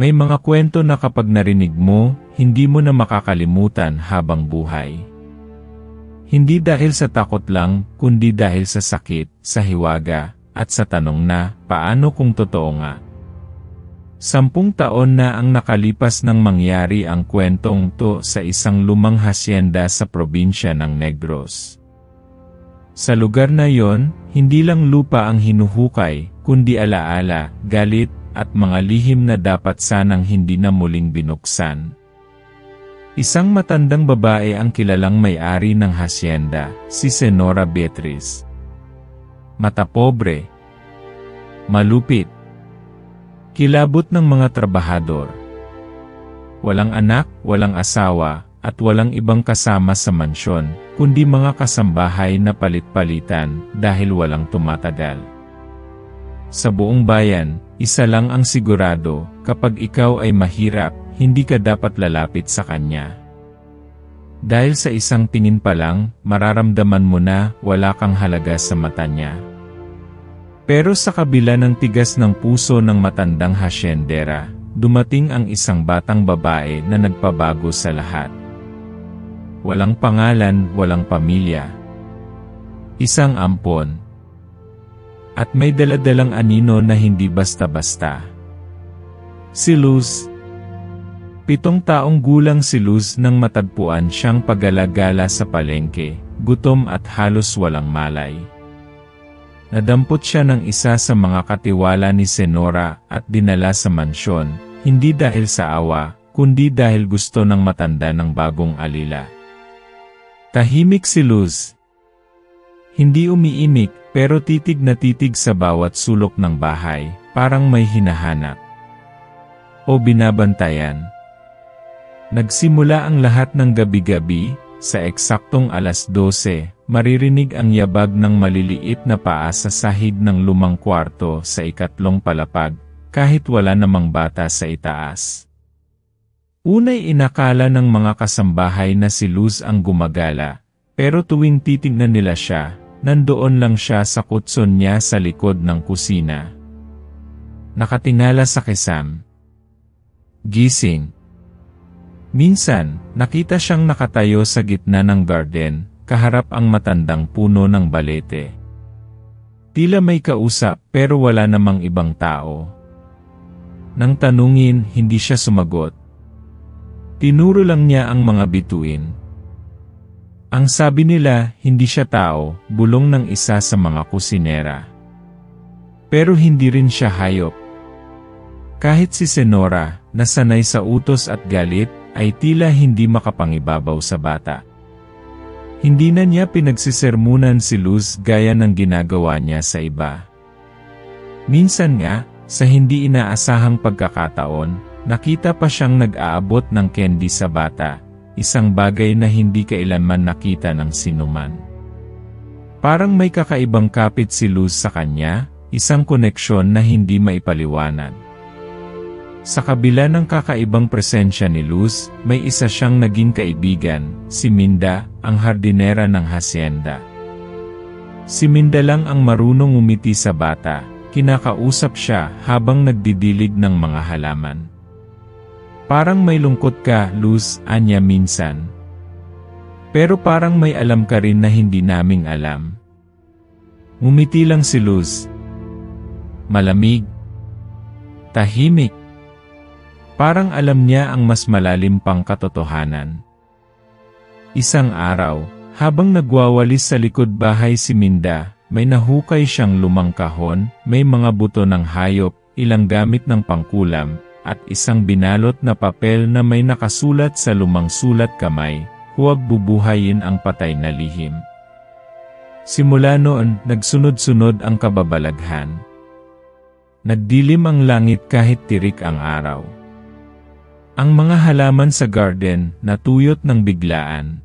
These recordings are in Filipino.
May mga kwento na kapag narinig mo, hindi mo na makakalimutan habang buhay. Hindi dahil sa takot lang, kundi dahil sa sakit, sa hiwaga, at sa tanong na, paano kung totoo nga? 10 taon na ang nakalipas nang mangyari ang kwentong to sa isang lumang hasyenda sa probinsya ng Negros. Sa lugar na yon, hindi lang lupa ang hinuhukay, kundi alaala, galit, at mga lihim na dapat sanang hindi na muling binuksan. Isang matandang babae ang kilalang may-ari ng hasyenda, si Senora Beatriz. Mata pobre, malupit, kilabot ng mga trabahador. Walang anak, walang asawa, at walang ibang kasama sa mansyon, kundi mga kasambahay na palit-palitan dahil walang tumatagal. Sa buong bayan, isa lang ang sigurado, kapag ikaw ay mahirap, hindi ka dapat lalapit sa kanya. Dahil sa isang tingin pa lang, mararamdaman mo na wala kang halaga sa mata niya. Pero sa kabila ng tigas ng puso ng matandang hasyendera, dumating ang isang batang babae na nagpabago sa lahat. Walang pangalan, walang pamilya. Isang ampon. At may daladalang anino na hindi basta-basta. Si Luz. 7 taong gulang si Luz nang matagpuan siyang paggalagala sa palengke, gutom at halos walang malay. Nadampot siya ng isa sa mga katiwala ni Senora at dinala sa mansyon, hindi dahil sa awa, kundi dahil gusto ng matanda ng bagong alila. Tahimik si Luz. Hindi umiimik, pero titig na titig sa bawat sulok ng bahay, parang may hinahanap o binabantayan. Nagsimula ang lahat ng gabi-gabi, sa eksaktong 12:00, maririnig ang yabag ng maliliit na paa sa sahig ng lumang kwarto sa ikatlong palapag, kahit wala namang bata sa itaas. Unay inakala ng mga kasambahay na si Luz ang gumagala, pero tuwing titignan nila siya, nandoon lang siya sa kutson niya sa likod ng kusina. Nakatingala sa kesam. Gising. Minsan, nakita siyang nakatayo sa gitna ng garden, kaharap ang matandang puno ng balete. Tila may kausap pero wala namang ibang tao. Nang tanungin, hindi siya sumagot. Tinuro lang niya ang mga bituin. Ang sabi nila, hindi siya tao, bulong ng isa sa mga kusinera. Pero hindi rin siya hayop. Kahit si Senora, na sanay sa utos at galit, ay tila hindi makapangibabaw sa bata. Hindi na niya pinagsisermunan si Luz gaya ng ginagawa niya sa iba. Minsan nga, sa hindi inaasahang pagkakataon, nakita pa siyang nag-aabot ng candy sa bata, isang bagay na hindi kailanman nakita ng sinuman. Parang may kakaibang kapit si Luz sa kanya, isang koneksyon na hindi maipaliwanag. Sa kabila ng kakaibang presensya ni Luz, may isa siyang naging kaibigan, si Minda, ang hardinera ng hasyenda. Si Minda lang ang marunong umiti sa bata, kinakausap siya habang nagdidilig ng mga halaman. Parang may lungkot ka, Luz, anya minsan. Pero parang may alam ka rin na hindi naming alam. Ngumiti lang si Luz. Malamig. Tahimik. Parang alam niya ang mas malalim pang katotohanan. Isang araw, habang nagwawalis sa likod bahay si Minda, may nahukay siyang lumang kahon, may mga buto ng hayop, ilang gamit ng pangkulam, at isang binalot na papel na may nakasulat sa lumang sulat kamay, huwag bubuhayin ang patay na lihim. Simula noon, nagsunod-sunod ang kababalaghan. Nagdilim ang langit kahit tirik ang araw. Ang mga halaman sa garden natuyot ng biglaan.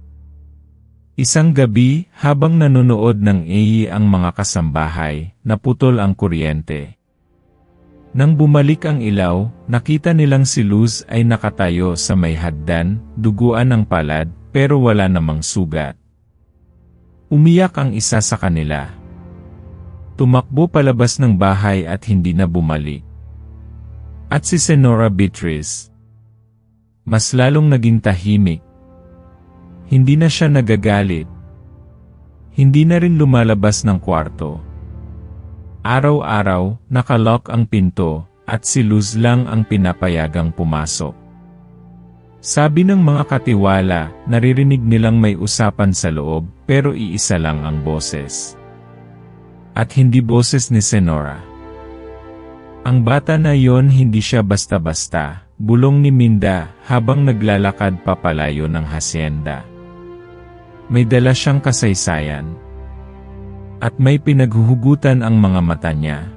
Isang gabi, habang nanonood ng AE ang mga kasambahay, naputol ang kuryente. Nang bumalik ang ilaw, nakita nilang si Luz ay nakatayo sa may hagdan, duguan ang palad, pero wala namang sugat. Umiyak ang isa sa kanila. Tumakbo palabas ng bahay at hindi na bumalik. At si Senora Beatriz, mas lalong naging tahimik. Hindi na siya nagagalit. Hindi na rin lumalabas ng kwarto. Araw-araw, nakalock ang pinto, at si Luz lang ang pinapayagang pumasok. Sabi ng mga katiwala, naririnig nilang may usapan sa loob, pero iisa lang ang boses. At hindi boses ni Senora. Ang bata na yon hindi siya basta-basta, bulong ni Minda habang naglalakad papalayo ng hasyenda. May dala siyang kasaysayan. At may pinaghuhugutan ang mga mata niya.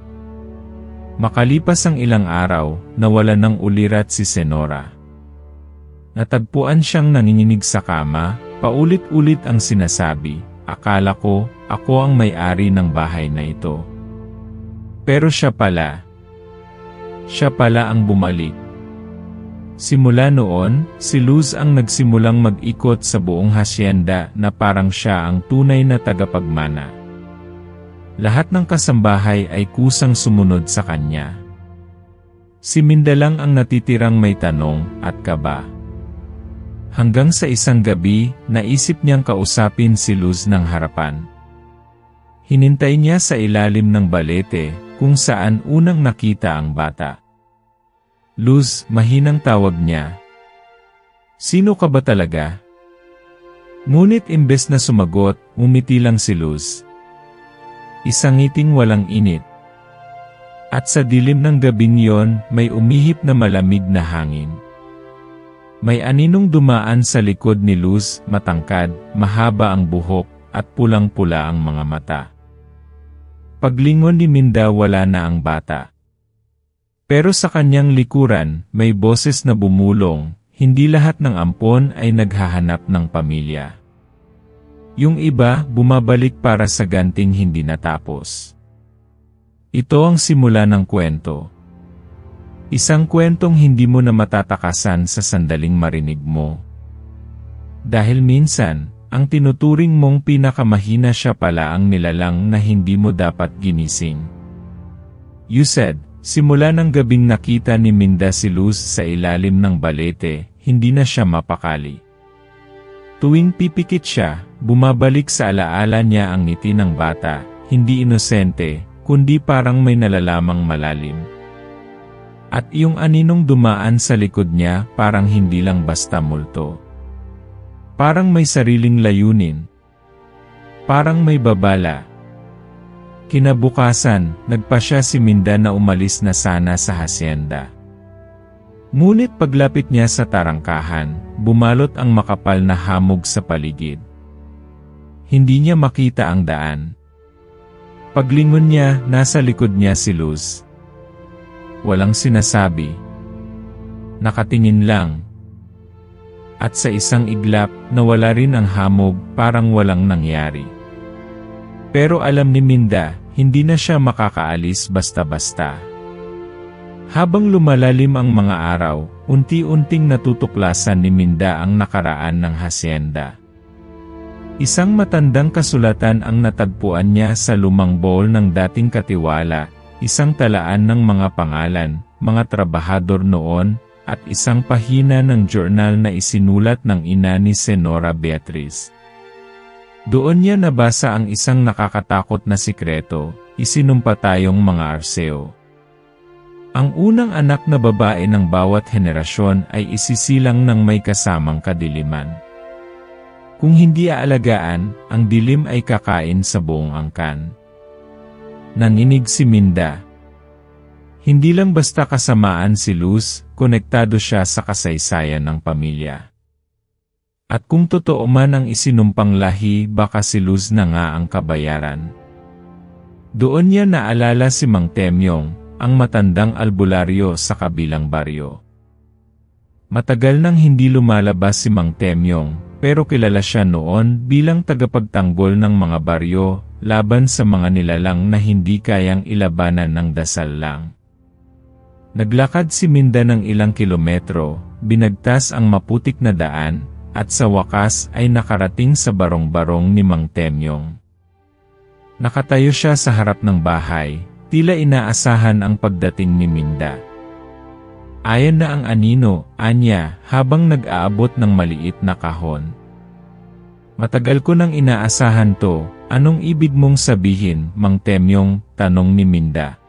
Makalipas ang ilang araw, nawala ng ulirat si Senora. Natagpuan siyang nanginginig sa kama, paulit-ulit ang sinasabi, "Akala ko, ako ang may-ari ng bahay na ito." Pero siya pala ang bumalik. Simula noon, si Luz ang nagsimulang mag-ikot sa buong hasyenda na parang siya ang tunay na tagapagmana. Lahat ng kasambahay ay kusang sumunod sa kanya. Si Minda lang ang natitirang may tanong at kaba. Hanggang sa isang gabi, naisip niyang kausapin si Luz ng harapan. Hinintay niya sa ilalim ng balete, kung saan unang nakita ang bata. "Luz," mahinang tawag niya. "Sino ka ba talaga?" Ngunit imbes na sumagot, umiti lang si Luz. Isang ngiting walang init. At sa dilim ng gabing yon, may umihip na malamig na hangin. May aninong dumaan sa likod ni Luz, matangkad, mahaba ang buhok, at pulang-pula ang mga mata. Paglingon ni Minda, wala na ang bata. Pero sa kanyang likuran, may boses na bumulong, hindi lahat ng ampon ay naghahanap ng pamilya. Yung iba, bumabalik para sa ganting hindi natapos. Ito ang simula ng kwento. Isang kwentong hindi mo na matatakasan sa sandaling marinig mo. Dahil minsan, ang tinuturing mong pinakamahina siya pala ang nilalang na hindi mo dapat ginising. You said, simula ng gabing nakita ni Minda si Luz sa ilalim ng balete, hindi na siya mapakali. Tuwing pipikit siya, bumabalik sa alaala niya ang ngiti ng bata, hindi inosente, kundi parang may nalalamang malalim. At yung aninong dumaan sa likod niya, parang hindi lang basta multo. Parang may sariling layunin. Parang may babala. Kinabukasan, nagpasya si Minda na umalis na sana sa hasyenda. Ngunit paglapit niya sa tarangkahan, bumalot ang makapal na hamog sa paligid. Hindi niya makita ang daan. Paglingon niya, nasa likod niya si Luz. Walang sinasabi. Nakatingin lang. At sa isang iglap, nawala rin ang hamog, parang walang nangyari. Pero alam ni Minda, hindi na siya makakaalis basta-basta. Habang lumalalim ang mga araw, unti-unting natutuklasan ni Minda ang nakaraan ng hasyenda. Isang matandang kasulatan ang natagpuan niya sa lumang bowl ng dating katiwala, isang talaan ng mga pangalan, mga trabahador noon, at isang pahina ng journal na isinulat ng ina ni Senora Beatriz. Doon niya nabasa ang isang nakakatakot na sikreto, isinumpa tayong mga Arceo. Ang unang anak na babae ng bawat henerasyon ay isisilang ng may kasamang kadiliman. Kung hindi aalagaan, ang dilim ay kakain sa buong angkan. Nanginig si Minda. Hindi lang basta kasamaan si Luz, konektado siya sa kasaysayan ng pamilya. At kung totoo man ang isinumpang lahi, baka si Luz na nga ang kabayaran. Doon niya naalala si Mang Temyong, ang matandang albularyo sa kabilang baryo. Matagal nang hindi lumalabas si Mang Temyong, pero kilala siya noon bilang tagapagtanggol ng mga baryo, laban sa mga nilalang na hindi kayang ilabanan ng dasal lang. Naglakad si Minda ng ilang kilometro, binagtas ang maputik na daan, at sa wakas ay nakarating sa barong-barong ni Mang Temyong. Nakatayo siya sa harap ng bahay, tila inaasahan ang pagdating ni Minda. Ayan na ang anino, anya, habang nag-aabot ng maliit na kahon. Matagal ko nang inaasahan to, anong ibig mong sabihin, Mang Temyong, tanong ni Minda.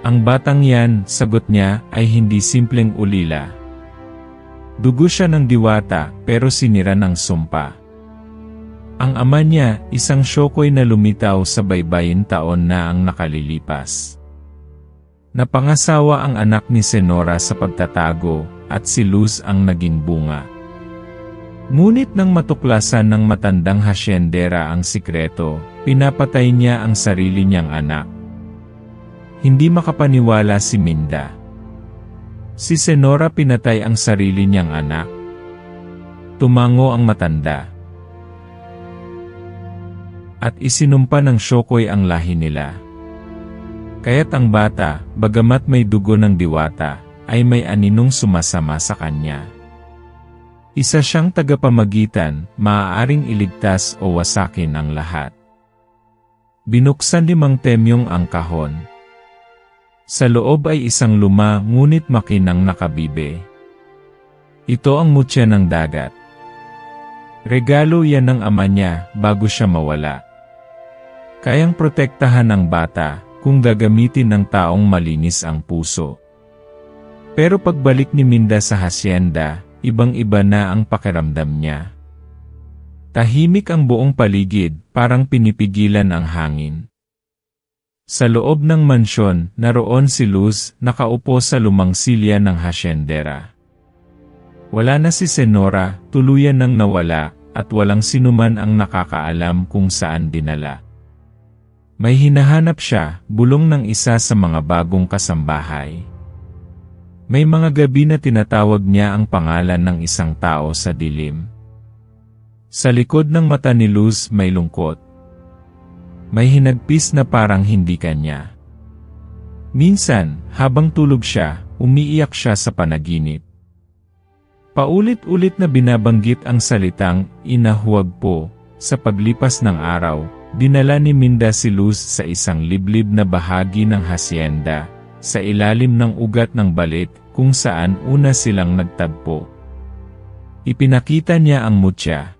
Ang batang yan, sagot niya, ay hindi simpleng ulila. Dugo siya ng diwata, pero sinira ng sumpa. Ang ama niya, isang syokoy na lumitaw sa baybayin taon na ang nakalilipas. Napangasawa ang anak ni Senora sa pagtatago, at si Luz ang naging bunga. Ngunit nang matuklasan ng matandang hasyendera ang sikreto, pinapatay niya ang sarili niyang anak. Hindi makapaniwala si Minda. Si Senora pinatay ang sarili niyang anak. Tumango ang matanda. At isinumpa ng syokoy ang lahi nila. Kaya't ang bata, bagamat may dugo ng diwata, ay may aninong sumasama sa kanya. Isa siyang tagapamagitan, maaaring iligtas o wasakin ang lahat. Binuksan ni Mang Temyong ang kahon. Sa loob ay isang luma ngunit makinang nakabibe. Ito ang mutya ng dagat. Regalo yan ng ama niya bago siya mawala. Kayang protektahan ng bata kung gagamitin ng taong malinis ang puso. Pero pagbalik ni Minda sa hasyenda, ibang-iba na ang pakiramdam niya. Tahimik ang buong paligid, parang pinipigilan ang hangin. Sa loob ng mansyon, naroon si Luz, nakaupo sa lumang silya ng hasyendera. Wala na si Senora, tuluyan nang nawala, at walang sinuman ang nakakaalam kung saan dinala. May hinahanap siya, bulong ng isa sa mga bagong kasambahay. May mga gabi na tinatawag niya ang pangalan ng isang tao sa dilim. Sa likod ng mata ni Luz may lungkot. May hinagpis na parang hindi kanya. Minsan, habang tulog siya, umiiyak siya sa panaginip. Paulit-ulit na binabanggit ang salitang, "Ina, huwag po." Sa paglipas ng araw, dinala ni Minda si Luz sa isang liblib na bahagi ng hasyenda, sa ilalim ng ugat ng balit, kung saan una silang nagtagpo. Ipinakita niya ang mutya.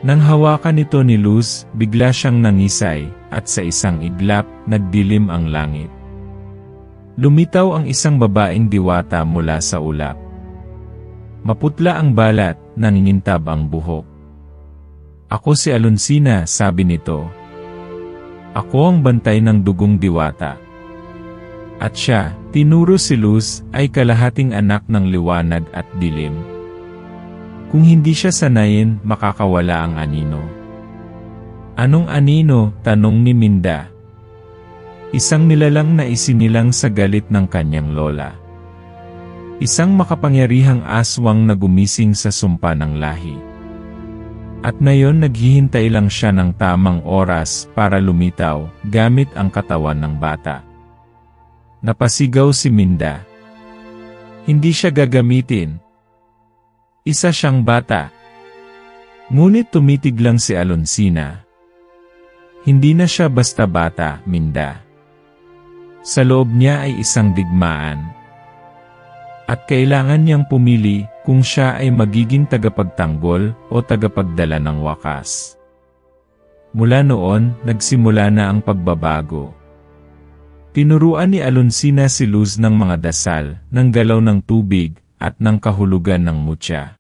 Nang hawakan ito ni Luz, bigla siyang nangisay, at sa isang iglap, nagdilim ang langit. Lumitaw ang isang babaeng diwata mula sa ulap. Maputla ang balat, nangingintab ang buhok. "Ako si Alonsina," sabi nito. "Ako ang bantay ng dugong diwata." At siya, tinuro si Luz, ay kalahating anak ng liwanag at dilim. Kung hindi siya sanayin, makakawala ang anino. "Anong anino?" tanong ni Minda. Isang nilalang na isinilang sa galit ng kanyang lola. Isang makapangyarihang aswang na gumising sa sumpa ng lahi. At ngayon naghihintay lang siya ng tamang oras para lumitaw, gamit ang katawan ng bata. Napasigaw si Minda. Hindi siya gagamitin. Isa siyang bata. Ngunit tumitig lang si Alonsina. Hindi na siya basta bata, Minda. Sa loob niya ay isang digmaan. At kailangan niyang pumili kung siya ay magiging tagapagtanggol o tagapagdala ng wakas. Mula noon, nagsimula na ang pagbabago. Tinuruan ni Alonsina si Luz ng mga dasal, ng galaw ng tubig, at ng kahulugan ng mutya.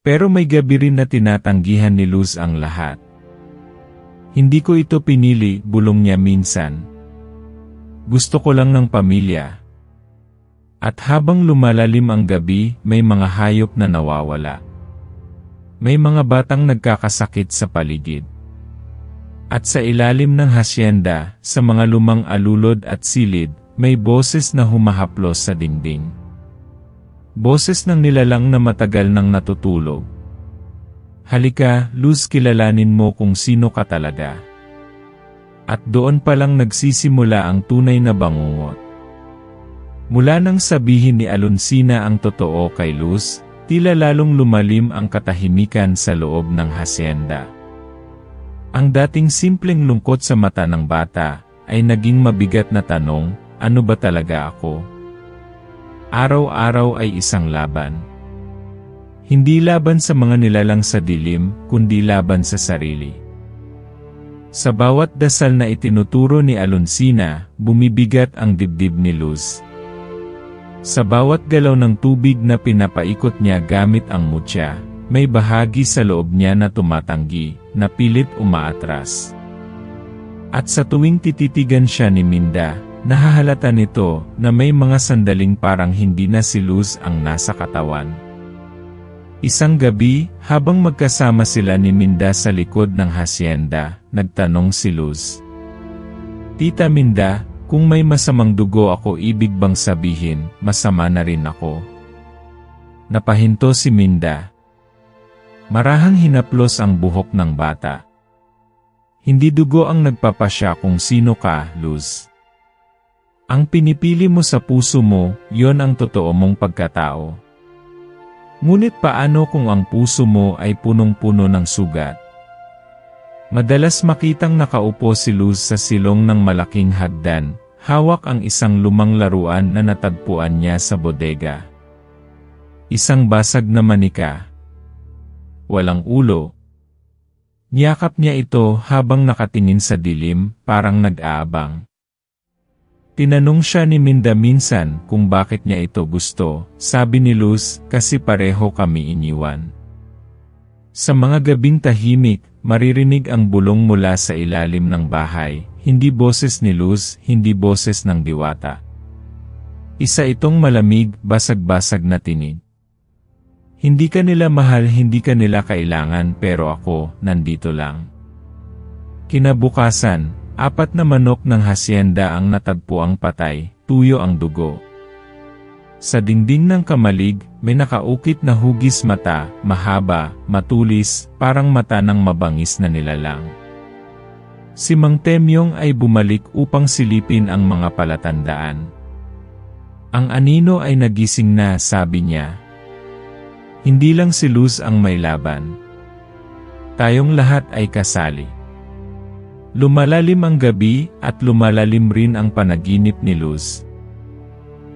Pero may gabi rin na tinatanggihan ni Luz ang lahat. "Hindi ko ito pinili," bulong niya minsan. "Gusto ko lang ng pamilya." At habang lumalalim ang gabi, may mga hayop na nawawala. May mga batang nagkakasakit sa paligid. At sa ilalim ng hasyenda, sa mga lumang alulod at silid, may boses na humahaplos sa dingding. Boses ng nilalang na matagal nang natutulog. "Halika, Luz, kilalanin mo kung sino ka talaga." At doon palang nagsisimula ang tunay na bangungot. Mula nang sabihin ni Alonsina ang totoo kay Luz, tila lalong lumalim ang katahimikan sa loob ng hasyenda. Ang dating simpleng lungkot sa mata ng bata, ay naging mabigat na tanong, "Ano ba talaga ako?" Araw-araw ay isang laban. Hindi laban sa mga nilalang sa dilim, kundi laban sa sarili. Sa bawat dasal na itinuturo ni Alonsina, bumibigat ang dibdib ni Luz. Sa bawat galaw ng tubig na pinapaikot niya gamit ang mutya, may bahagi sa loob niya na tumatanggi, na pilit umaatras. At sa tuwing tititigan siya ni Minda, nahahalata nito na may mga sandaling parang hindi na si Luz ang nasa katawan. Isang gabi, habang magkasama sila ni Minda sa likod ng hasyenda, nagtanong si Luz. "Tita Minda, kung may masamang dugo ako, ibig bang sabihin, masama na rin ako?" Napahinto si Minda. Marahang hinaplos ang buhok ng bata. "Hindi dugo ang nagpapasya kung sino ka, Luz. Ang pinipili mo sa puso mo, yon ang totoo mong pagkatao. Ngunit paano kung ang puso mo ay punong-puno ng sugat?" Madalas makitang nakaupo si Luz sa silong ng malaking hagdan, hawak ang isang lumang laruan na natagpuan niya sa bodega. Isang basag na manika. Walang ulo. Niyakap niya ito habang nakatingin sa dilim, parang nag-aabang. Tinanong siya ni Minda minsan kung bakit niya ito gusto. Sabi ni Luz, "Kasi pareho kami iniwan." Sa mga gabing tahimik, maririnig ang bulong mula sa ilalim ng bahay. Hindi boses ni Luz, hindi boses ng diwata. Isa itong malamig, basag-basag na tinig. "Hindi ka nila mahal, hindi ka nila kailangan, pero ako, nandito lang." Kinabukasan, 4 na manok ng hasyenda ang natagpuang patay, tuyo ang dugo. Sa dingding ng kamalig, may nakaukit na hugis mata, mahaba, matulis, parang mata ng mabangis na nilalang. Si Mang Temyong ay bumalik upang silipin ang mga palatandaan. Ang anino ay nagising na, sabi niya. Hindi lang si Luz ang may laban. Tayong lahat ay kasali. Lumalalim ang gabi at lumalalim rin ang panaginip ni Luz.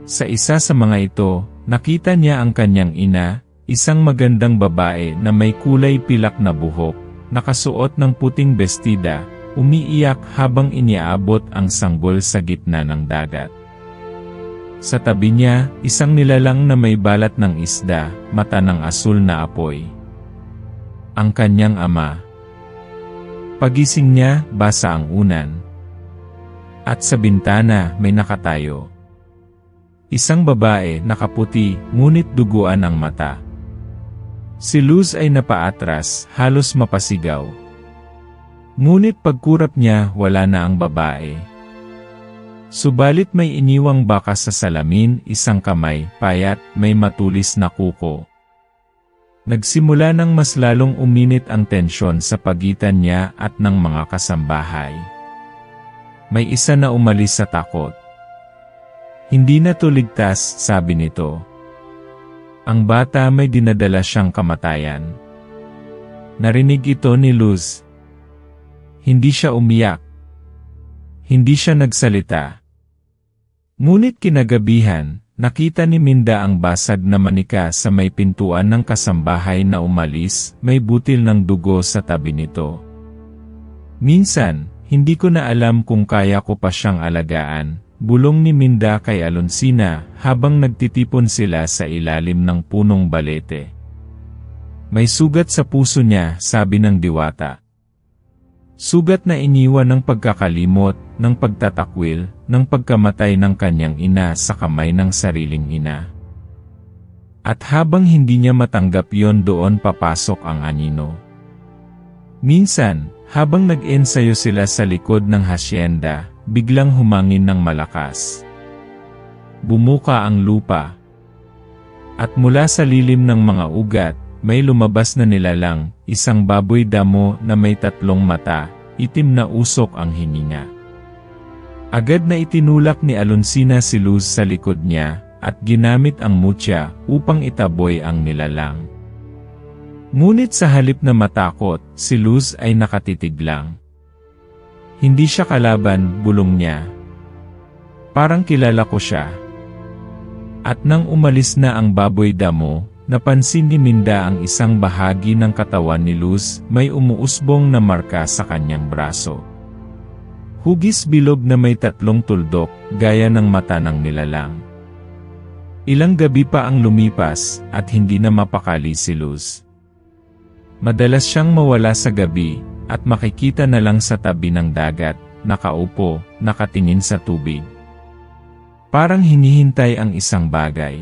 Sa isa sa mga ito, nakita niya ang kanyang ina, isang magandang babae na may kulay pilak na buhok, nakasuot ng puting bestida, umiiyak habang iniaabot ang sanggol sa gitna ng dagat. Sa tabi niya, isang nilalang na may balat ng isda, mata ng asul na apoy. Ang kanyang ama. Pagising niya, basa ang unan. At sa bintana, may nakatayo. Isang babae, nakaputi, ngunit duguan ang mata. Si Luz ay napaatras, halos mapasigaw. Ngunit pagkurap niya, wala na ang babae. Subalit may iniwang bakas sa salamin, isang kamay, payat, may matulis na kuko. Nagsimula ng mas lalong uminit ang tensyon sa pagitan niya at ng mga kasambahay. May isa na umalis sa takot. Hindi na to ligtas, sabi nito. Ang bata may dinadala siyang kamatayan. Narinig ito ni Luz. Hindi siya umiyak. Hindi siya nagsalita. Ngunit kinagabihan, nakita ni Minda ang basag na manika sa may pintuan ng kasambahay na umalis, may butil ng dugo sa tabi nito. Minsan, hindi ko na alam kung kaya ko pa siyang alagaan, bulong ni Minda kay Alonsina habang nagtitipon sila sa ilalim ng punong balete. May sugat sa puso niya, sabi ng diwata. Sugat na iniwan ng pagkakalimot, ng pagtatakwil, ng pagkamatay ng kanyang ina sa kamay ng sariling ina. At habang hindi niya matanggap yon, doon papasok ang anino. Minsan, habang nag-ensayo sila sa likod ng hasyenda, biglang humangin ng malakas. Bumuka ang lupa. At mula sa lilim ng mga ugat, may lumabas na nilalang, isang baboy damo na may 3 mata, itim na usok ang hininga. Agad na itinulak ni Alonsina si Luz sa likod niya, at ginamit ang mutya upang itaboy ang nilalang. Ngunit sa halip na matakot, si Luz ay nakatitig lang. Hindi siya kalaban, bulong niya. Parang kilala ko siya. At nang umalis na ang baboy damo, napansin ni Minda ang isang bahagi ng katawan ni Luz, may umuusbong na marka sa kanyang braso. Hugis bilog na may 3 tuldok, gaya ng mata ng nilalang. Ilang gabi pa ang lumipas, at hindi na mapakali si Luz. Madalas siyang mawala sa gabi, at makikita na lang sa tabi ng dagat, nakaupo, nakatingin sa tubig. Parang hinihintay ang isang bagay.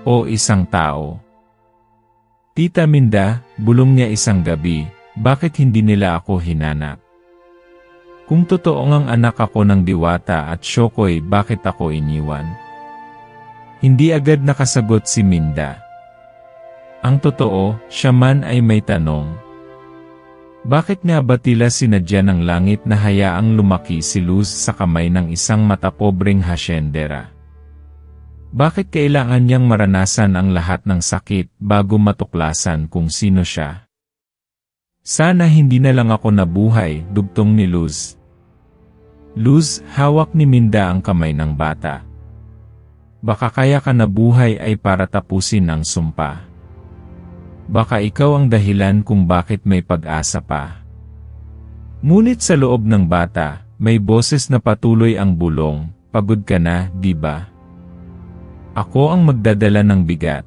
O isang tao. Tita Minda, bulong niya isang gabi, bakit hindi nila ako hinanap? Kung totoo ngang anak ako ng Diwata at Shokoy, bakit ako iniwan? Hindi agad nakasagot si Minda. Ang totoo, siya man ay may tanong. Bakit nga ba tila sinadya ng langit na hayaang lumaki si Luz sa kamay ng isang matapobreng hasyendera? Bakit kailangan niyang maranasan ang lahat ng sakit bago matuklasan kung sino siya? Sana hindi na lang ako nabuhay, dugtong ni Luz. Luz, hawak ni Minda ang kamay ng bata. Baka kaya ka nabuhay ay para tapusin ang sumpa. Baka ikaw ang dahilan kung bakit may pag-asa pa. Ngunit sa loob ng bata, may boses na patuloy ang bulong, pagod ka na, di ba? Ako ang magdadala ng bigat.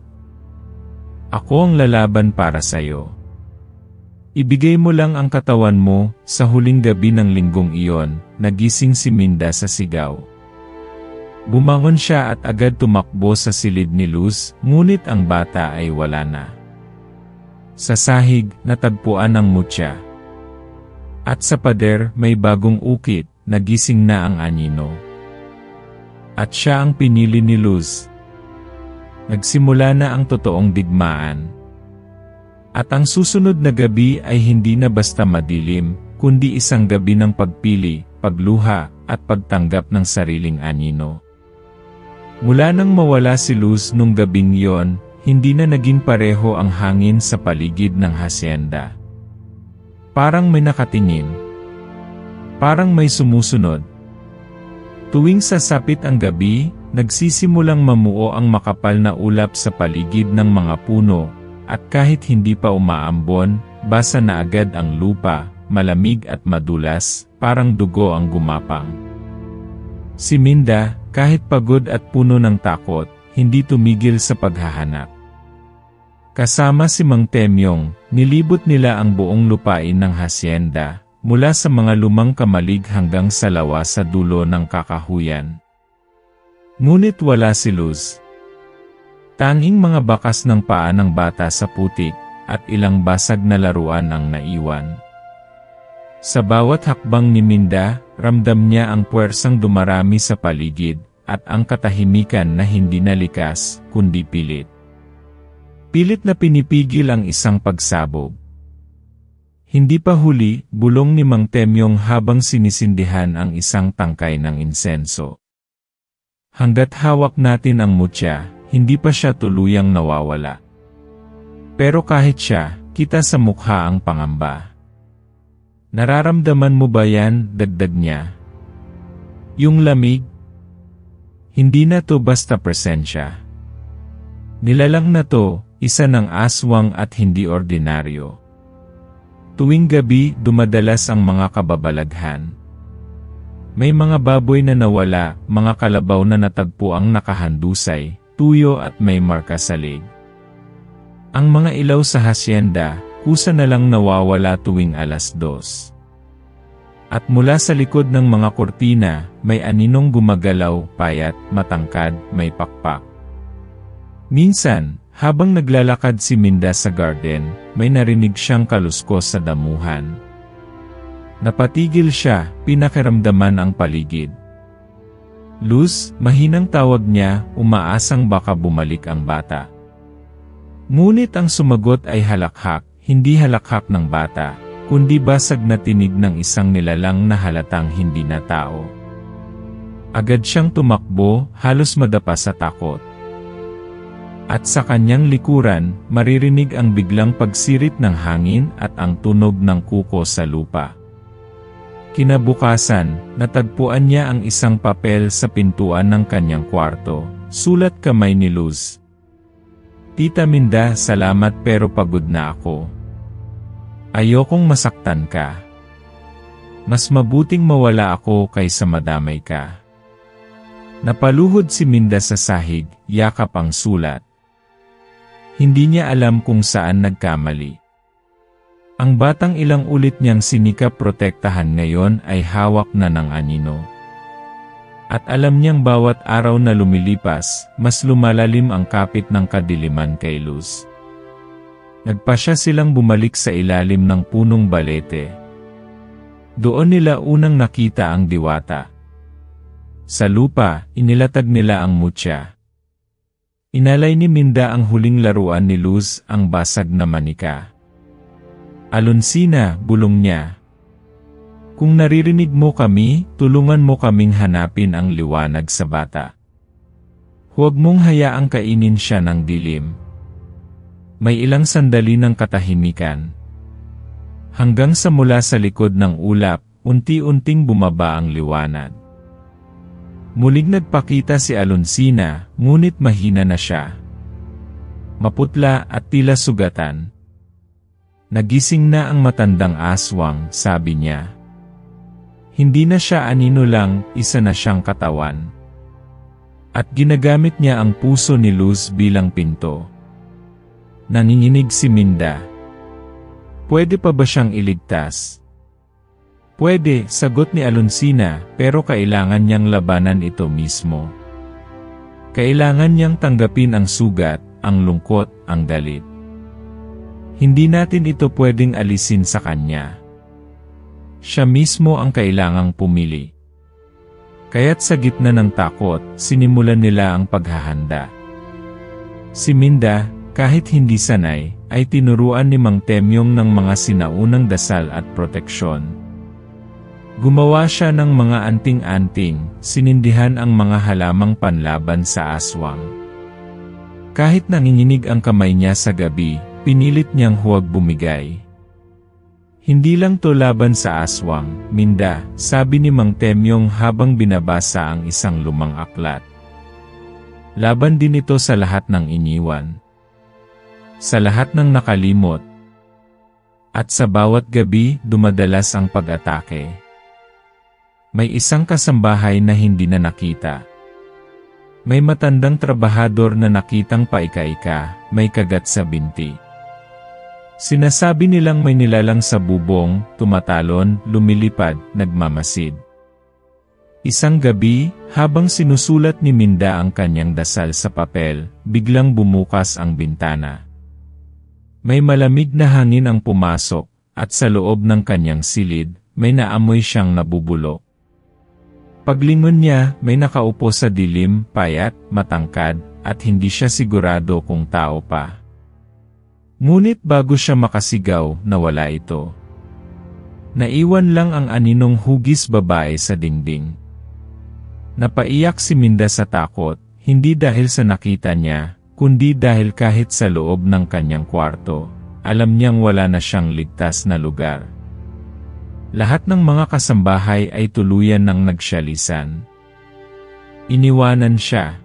Ako ang lalaban para sa'yo. Ibigay mo lang ang katawan mo. Sa huling gabi ng linggong iyon, nagising si Minda sa sigaw. Bumangon siya at agad tumakbo sa silid ni Luz, ngunit ang bata ay wala na. Sa sahig, natagpuan ang mutya. At sa pader, may bagong ukit, nagising na ang anino. At siya ang pinili ni Luz. Nagsimula na ang totoong digmaan. At ang susunod na gabi ay hindi na basta madilim, kundi isang gabi ng pagpili, pagluha, at pagtanggap ng sariling anino. Mula nang mawala si Luz nung gabing yon, hindi na naging pareho ang hangin sa paligid ng hasyenda. Parang may nakatingin. Parang may sumusunod. Tuwing sasapit ang gabi, nagsisimulang mamuo ang makapal na ulap sa paligid ng mga puno, at kahit hindi pa umaambon, basa na agad ang lupa, malamig at madulas, parang dugo ang gumapang. Si Minda, kahit pagod at puno ng takot, hindi tumigil sa paghahanap. Kasama si Mang Temyong, nilibot nila ang buong lupain ng hasyenda, mula sa mga lumang kamalig hanggang sa lawa sa dulo ng kakahuyan. Ngunit wala si Luz. Tanging mga bakas ng paa ng bata sa putik, at ilang basag na laruan ang naiwan. Sa bawat hakbang ni Minda, ramdam niya ang puwersang dumarami sa paligid, at ang katahimikan na hindi na likas, kundi pilit. Pilit na pinipigil ang isang pagsabog. Hindi pa huli, bulong ni Mang Temyong habang sinisindihan ang isang tangkay ng insenso. Hanggat hawak natin ang mutya, hindi pa siya tuluyang nawawala. Pero kahit siya, kita sa mukha ang pangamba. Nararamdaman mo ba yan, dagdag niya? Yung lamig? Hindi na to basta presensya. Nilalang na to, isa ng aswang at hindi ordinaryo. Tuwing gabi, dumadalas ang mga kababalaghan. May mga baboy na nawala, mga kalabaw na natagpo ang nakahandusay, tuyo at may marka sa leg. Ang mga ilaw sa hasyenda, kusa na lang nawawala tuwing 2:00. At mula sa likod ng mga kurtina, may aninong gumagalaw, payat, matangkad, may pakpak. Minsan, habang naglalakad si Minda sa garden, may narinig siyang kaluskos sa damuhan. Napatigil siya, pinakiramdaman ang paligid. Luz, mahinang tawag niya, umaasang baka bumalik ang bata. Ngunit ang sumagot ay halakhak, hindi halakhak ng bata, kundi basag na tinig ng isang nilalang na halatang hindi na tao. Agad siyang tumakbo, halos madapa sa takot. At sa kanyang likuran, maririnig ang biglang pagsirit ng hangin at ang tunog ng kuko sa lupa. Kinabukasan, natagpuan niya ang isang papel sa pintuan ng kanyang kwarto, Sulat kamay ni Luz. Tita Minda, salamat pero pagod na ako. Ayokong masaktan ka. Mas mabuting mawala ako kaysa madamay ka. Napaluhod si Minda sa sahig, yakap ang sulat. Hindi niya alam kung saan nagkamali. Ang batang ilang ulit niyang sinikap protektahan ngayon ay hawak na ng anino. At alam niyang bawat araw na lumilipas, mas lumalalim ang kapit ng kadiliman kay Luz. Nagpasya silang bumalik sa ilalim ng punong balete. Doon nila unang nakita ang diwata. Sa lupa, inilatag nila ang mutya. Inalay ni Minda ang huling laruan ni Luz, ang basag na manika. Alonsina, bulong niya. Kung naririnig mo kami, tulungan mo kaming hanapin ang liwanag sa bata. Huwag mong hayaang kainin siya ng dilim. May ilang sandali ng katahimikan. Hanggang sa mula sa likod ng ulap, unti-unting bumaba ang liwanag. Muling nagpakita si Alonsina, ngunit mahina na siya. Maputla at tila sugatan. Nagising na ang matandang aswang, sabi niya. Hindi na siya anino lang, isa na siyang katawan. At ginagamit niya ang puso ni Luz bilang pinto. Nanginginig si Minda. Pwede pa ba siyang iligtas? Pwede, sagot ni Alonsina, pero kailangan niyang labanan ito mismo. Kailangan niyang tanggapin ang sugat, ang lungkot, ang galit. Hindi natin ito pwedeng alisin sa kanya. Siya mismo ang kailangang pumili. Kaya't sa gitna ng takot, sinimulan nila ang paghahanda. Si Minda, kahit hindi sanay, ay tinuruan ni Mang Temyong ng mga sinaunang dasal at proteksyon. Gumawa siya ng mga anting-anting, sinindihan ang mga halamang panlaban sa aswang. Kahit nanginginig ang kamay niya sa gabi, pinilit niyang huwag bumigay. Hindi lang to laban sa aswang, Minda, sabi ni Mang Temyong habang binabasa ang isang lumang aklat. Laban din ito sa lahat ng iniwan. Sa lahat ng nakalimot. At sa bawat gabi, dumadalas ang pag-atake. May isang kasambahay na hindi na nakita. May matandang trabahador na nakitang paika-ika, may kagat sa binti. Sinasabi nilang may nilalang sa bubong, tumatalon, lumilipad, nagmamasid. Isang gabi, habang sinusulat ni Minda ang kanyang dasal sa papel, biglang bumukas ang bintana. May malamig na hangin ang pumasok, at sa loob ng kanyang silid, may naamoy siyang nabubulok. Paglingon niya, may nakaupo sa dilim, payat, matangkad, at hindi siya sigurado kung tao pa. Ngunit bago siya makasigaw, nawala ito. Naiwan lang ang aninong hugis babae sa dingding. Napaiyak si Minda sa takot, hindi dahil sa nakita niya, kundi dahil kahit sa loob ng kanyang kwarto, alam niyang wala na siyang ligtas na lugar. Lahat ng mga kasambahay ay tuluyan ng nagsyalisan. Iniwanan siya.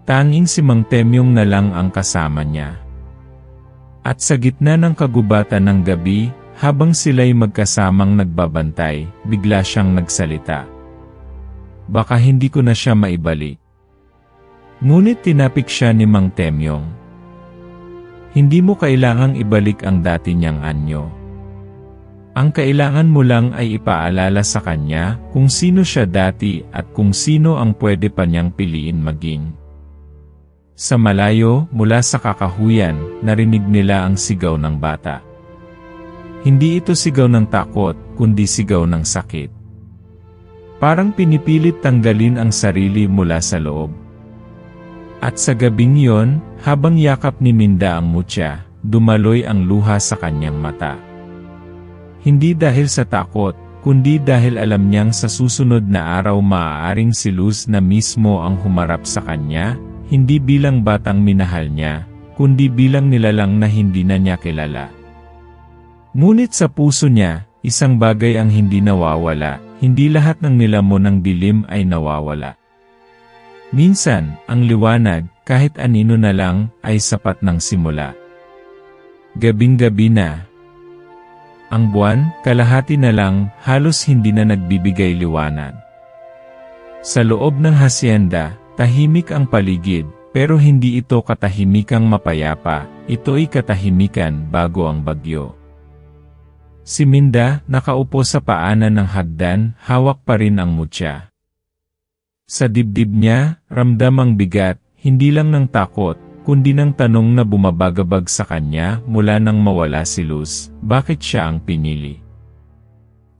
Tanging si Mang Temyong na lang ang kasama niya. At sa gitna ng kagubatan ng gabi, habang sila'y magkasamang nagbabantay, bigla siyang nagsalita. Baka hindi ko na siya maibalik. Ngunit tinapik siya ni Mang Temyong. Hindi mo kailangang ibalik ang dati niyang anyo. Ang kailangan mo lang ay ipaalala sa kanya kung sino siya dati at kung sino ang pwede pa niyang piliin maging. Sa malayo, mula sa kakahuyan, narinig nila ang sigaw ng bata. Hindi ito sigaw ng takot, kundi sigaw ng sakit. Parang pinipilit tanggalin ang sarili mula sa loob. At sa gabing yon, habang yakap ni Minda ang mutya, dumaloy ang luha sa kanyang mata. Hindi dahil sa takot, kundi dahil alam niyang sa susunod na araw maaaring si Luz na mismo ang humarap sa kanya, hindi bilang batang minahal niya, kundi bilang nilalang na hindi na niya kilala. Ngunit sa puso niya, isang bagay ang hindi nawawala, hindi lahat ng nilamon ng dilim ay nawawala. Minsan, ang liwanag, kahit anino na lang, ay sapat ng simula. Gabing-gabi na. Ang buwan, kalahati na lang, halos hindi na nagbibigay liwanag. Sa loob ng hasyenda, tahimik ang paligid, pero hindi ito katahimikang mapayapa, ito'y katahimikan bago ang bagyo. Si Minda, nakaupo sa paanan ng hagdan, hawak pa rin ang mutya. Sa dibdib niya, ramdam ang bigat, hindi lang ng takot, kundi ng tanong na bumabagabag sa kanya mula nang mawala si Luz, bakit siya ang pinili?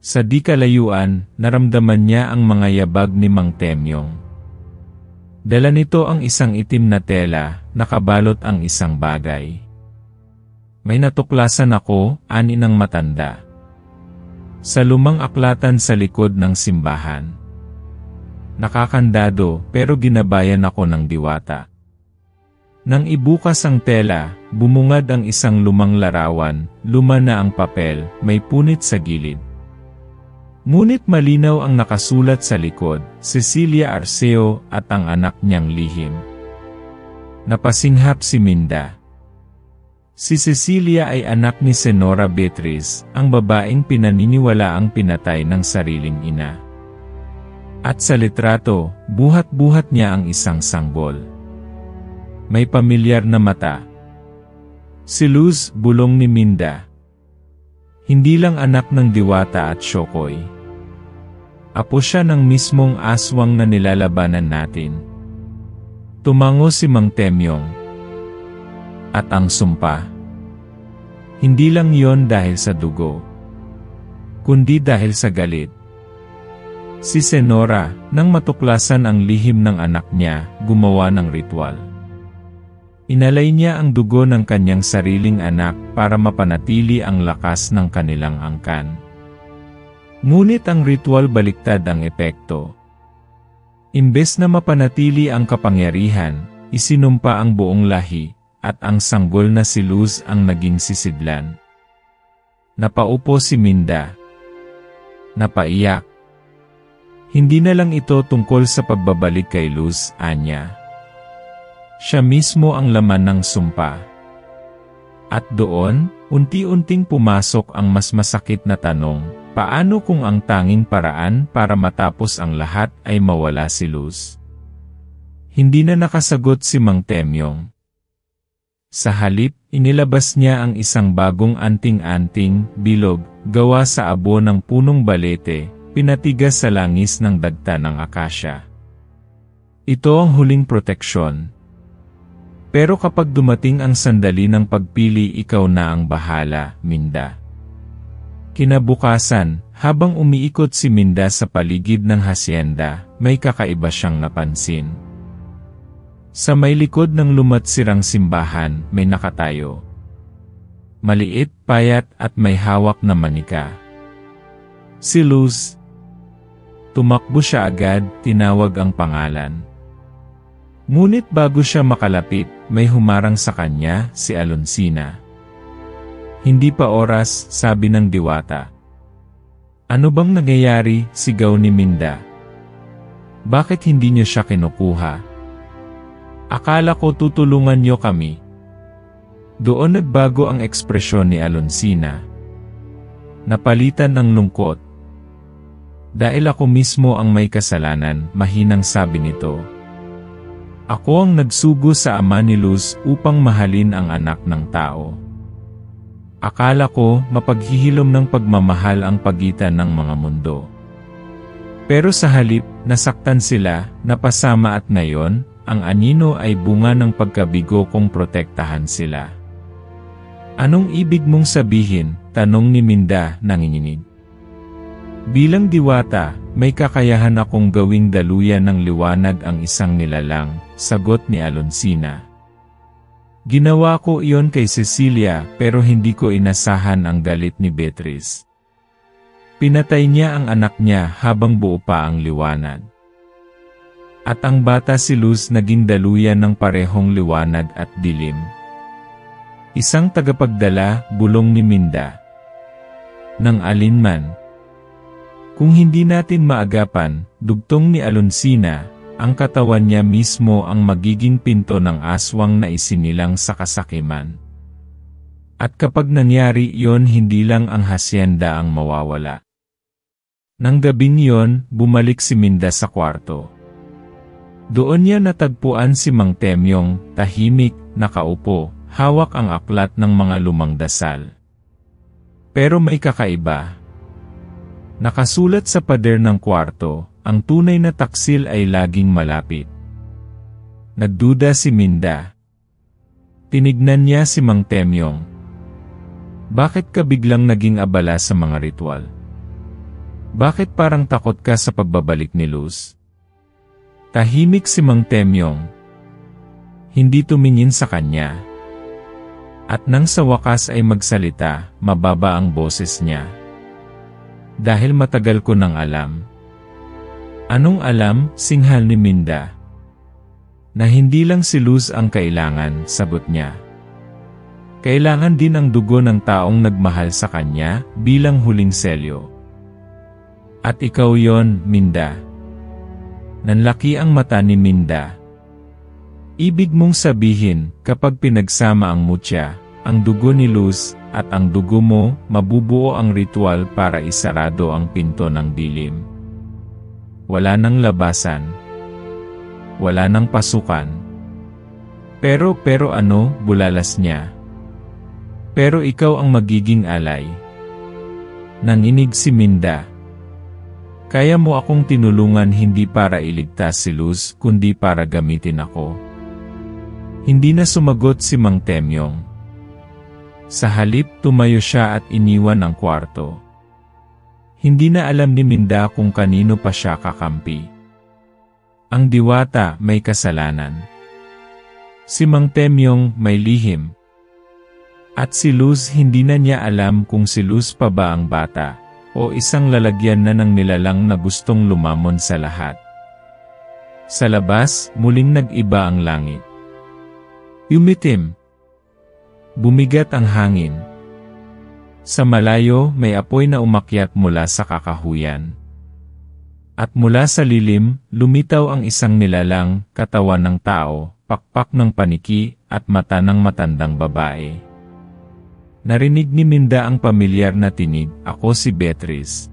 Sa di kalayuan, naramdaman niya ang mga yabag ni Mang Temyong. Dala nito ang isang itim na tela, nakabalot ang isang bagay. May natuklasan ako, ani ng matanda. Sa lumang aklatan sa likod ng simbahan. Nakakandado, pero ginabayan ako ng diwata. Nang ibukas ang tela, bumungad ang isang lumang larawan, luma na ang papel, may punit sa gilid. Ngunit malinaw ang nakasulat sa likod, Cecilia Arceo at ang anak niyang lihim. Napasinghap si Minda. Si Cecilia ay anak ni Senora Beatriz, ang babaeng pinaniniwala ang pinatay ng sariling ina. At sa litrato, buhat-buhat niya ang isang sanggol. May pamilyar na mata. Si Luz, bulong ni Minda. Hindi lang anak ng Diwata at Shokoy. Apo siya ng mismong aswang na nilalabanan natin. Tumango si Mang Temyong. At ang sumpa. Hindi lang yon dahil sa dugo, kundi dahil sa galit. Si Senora, nang matuklasan ang lihim ng anak niya, gumawa ng ritual. Inalay niya ang dugo ng kanyang sariling anak para mapanatili ang lakas ng kanilang angkan. Ngunit ang ritual baliktad ang epekto. Imbes na mapanatili ang kapangyarihan, isinumpa ang buong lahi, at ang sanggol na si Luz ang naging sisidlan. Napaupo si Minda. Napaiyak. Hindi na lang ito tungkol sa pagbabalik kay Luz, anya. Siya mismo ang laman ng sumpa. At doon, unti-unting pumasok ang mas masakit na tanong, paano kung ang tanging paraan para matapos ang lahat ay mawala si Luz? Hindi na nakasagot si Mang Temyong. Sa halip, inilabas niya ang isang bagong anting-anting, bilog, gawa sa abo ng punong balete, pinatigas sa langis ng dagta ng akasya. Ito ang huling proteksyon. Pero kapag dumating ang sandali ng pagpili, ikaw na ang bahala, Minda. Kinabukasan, habang umiikot si Minda sa paligid ng hasyenda, may kakaiba siyang napansin. Sa may likod ng lumatsirang simbahan, may nakatayo. Maliit, payat at may hawak na manika. Si Luz. Tumakbo siya agad, tinawag ang pangalan. Ngunit bago siya makalapit, may humarang sa kanya, si Alonsina. Hindi pa oras, sabi ng diwata. Ano bang nangyayari, sigaw ni Minda. Bakit hindi niyo siya kinukuha? Akala ko tutulungan niyo kami. Doon nagbago ang ekspresyon ni Alonsina. Napalitan ng lungkot. Dahil ako mismo ang may kasalanan, mahinang sabi nito. Ako ang nagsugo sa ama ni Luz upang mahalin ang anak ng tao. Akala ko mapaghihilom ng pagmamahal ang pagitan ng mga mundo. Pero sa halip, nasaktan sila, napasama at ngayon, ang anino ay bunga ng pagkabigo kong protektahan sila. Anong ibig mong sabihin? Tanong ni Minda, nanginginig. Bilang diwata, may kakayahan akong gawing daluyan ng liwanag ang isang nilalang, sagot ni Alonsina. Ginawa ko iyon kay Cecilia pero hindi ko inasahan ang galit ni Beatriz. Pinatay niya ang anak niya habang buo pa ang liwanag. At ang bata si Luz naging daluyan ng parehong liwanag at dilim. Isang tagapagdala, bulong ni Minda. Nang alinman. Kung hindi natin maagapan, dugtong ni Alonsina, ang katawan niya mismo ang magiging pinto ng aswang na isinilang sa kasakiman. At kapag nangyari iyon, hindi lang ang hasyenda ang mawawala. Nang gabing iyon, bumalik si Minda sa kwarto. Doon niya natagpuan si Mang Temyong, tahimik, nakaupo, hawak ang aklat ng mga lumang dasal. Pero may kakaiba. Nakasulat sa pader ng kwarto, ang tunay na taksil ay laging malapit. Nagduda si Minda. Tinignan niya si Mang Temyong. Bakit ka biglang naging abala sa mga ritual? Bakit parang takot ka sa pagbabalik ni Luz? Tahimik si Mang Temyong. Hindi tumingin sa kanya. At nang sa wakas ay magsalita, mababa ang boses niya. Dahil matagal ko nang alam. Anong alam, singhal ni Minda? Na hindi lang si Luz ang kailangan, sagot niya. Kailangan din ang dugo ng taong nagmahal sa kanya, bilang huling selyo. At ikaw yon, Minda. Nanlaki ang mata ni Minda. Ibig mong sabihin, kapag pinagsama ang mutya, ang dugo ni Luz, at ang dugo mo, mabubuo ang ritual para isarado ang pinto ng dilim. Wala nang labasan. Wala nang pasukan. Pero ano, bulalas niya. Pero ikaw ang magiging alay. Nanginig si Minda. Kaya mo akong tinulungan hindi para iligtas si Luz, kundi para gamitin ako. Hindi na sumagot si Mang Temyong. Sa halip, tumayo siya at iniwan ang kwarto. Hindi na alam ni Minda kung kanino pa siya kakampi. Ang diwata may kasalanan. Si Mang Temyong may lihim. At si Luz hindi na niya alam kung si Luz pa ba ang bata, o isang lalagyan na ng nilalang na gustong lumamon sa lahat. Sa labas, muling nag-iba ang langit. Umitim. Bumigat ang hangin. Sa malayo, may apoy na umakyat mula sa kakahuyan. At mula sa lilim, lumitaw ang isang nilalang, katawan ng tao, pakpak ng paniki, at mata ng matandang babae. Narinig ni Minda ang pamilyar na tinig, ako si Beatrice.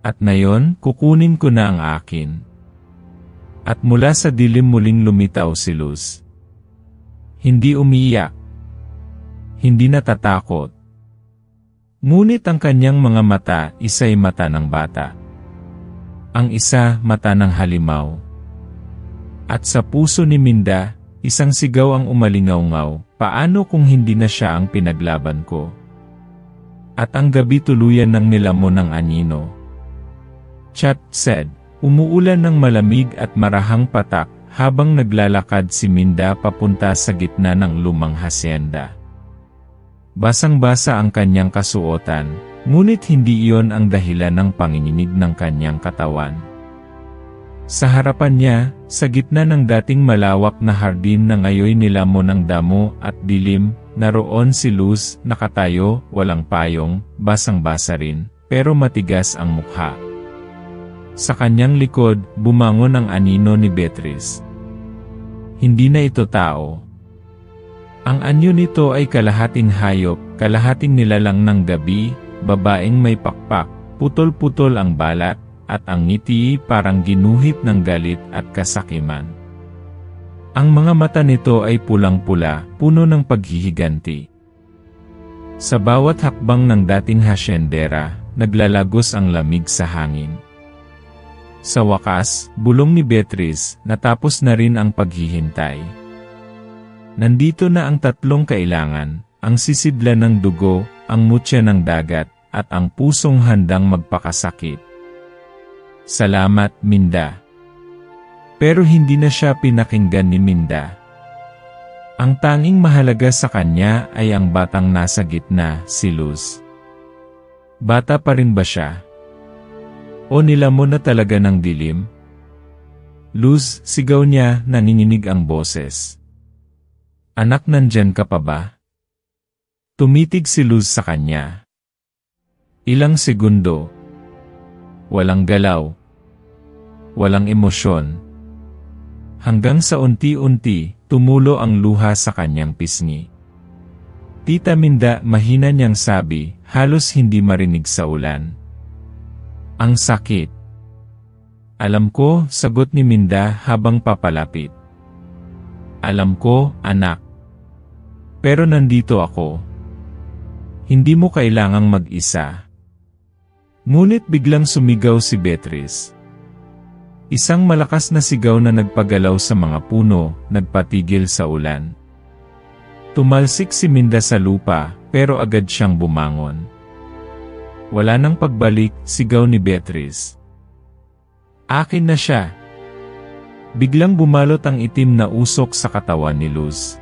At ngayon, kukunin ko na ang akin. At mula sa dilim muling lumitaw si Luz. Hindi umiyak. Hindi natatakot. Ngunit ang kanyang mga mata, isa'y mata ng bata. Ang isa, mata ng halimaw. At sa puso ni Minda, isang sigaw ang umalingaw-ngaw, paano kung hindi na siya ang pinaglaban ko? At ang gabi tuluyan ng nilamon ng anino. Chat said, umuulan ng malamig at marahang patak, habang naglalakad si Minda papunta sa gitna ng lumang hasyenda. Basang-basa ang kanyang kasuotan, ngunit hindi iyon ang dahilan ng panginginig ng kanyang katawan. Sa harapan niya, sa gitna ng dating malawak na hardin na ngayoy nilamon ng damo at dilim, naroon si Luz, nakatayo, walang payong, basang-basa rin, pero matigas ang mukha. Sa kanyang likod, bumangon ang anino ni Beatrice. Hindi na ito tao. Ang anyo nito ay kalahating hayop, kalahating nilalang ng gabi, babaeng may pakpak, putol-putol ang balat, at ang ngiti parang ginuhit ng galit at kasakiman. Ang mga mata nito ay pulang-pula, puno ng paghihiganti. Sa bawat hakbang ng dating hasyendera, naglalagos ang lamig sa hangin. Sa wakas, bulong ni Beatrice, natapos na rin ang paghihintay. Nandito na ang tatlong kailangan, ang sisidlan ng dugo, ang mutya ng dagat, at ang pusong handang magpakasakit. Salamat, Minda. Pero hindi na siya pinakinggan ni Minda. Ang tanging mahalaga sa kanya ay ang batang nasa gitna, si Luz. Bata pa rin ba siya? O nilamon na talaga ng dilim? Luz, sigaw niya, nanginginig ang boses. Anak, nandyan ka pa ba? Tumitig si Luz sa kanya. Ilang segundo. Walang galaw. Walang emosyon. hanggang sa unti-unti, tumulo ang luha sa kanyang pisngi. Tita Minda, mahina niyang sabi, halos hindi marinig sa ulan. Ang sakit. Alam ko, sagot ni Minda habang papalapit. Alam ko, anak. Pero nandito ako. Hindi mo kailangang mag-isa. Ngunit biglang sumigaw si Beatrice. Isang malakas na sigaw na nagpagalaw sa mga puno, nagpatigil sa ulan. Tumalsik si Minda sa lupa, pero agad siyang bumangon. Wala nang pagbalik, sigaw ni Beatrice. Akin na siya. Biglang bumalot ang itim na usok sa katawan ni Luz.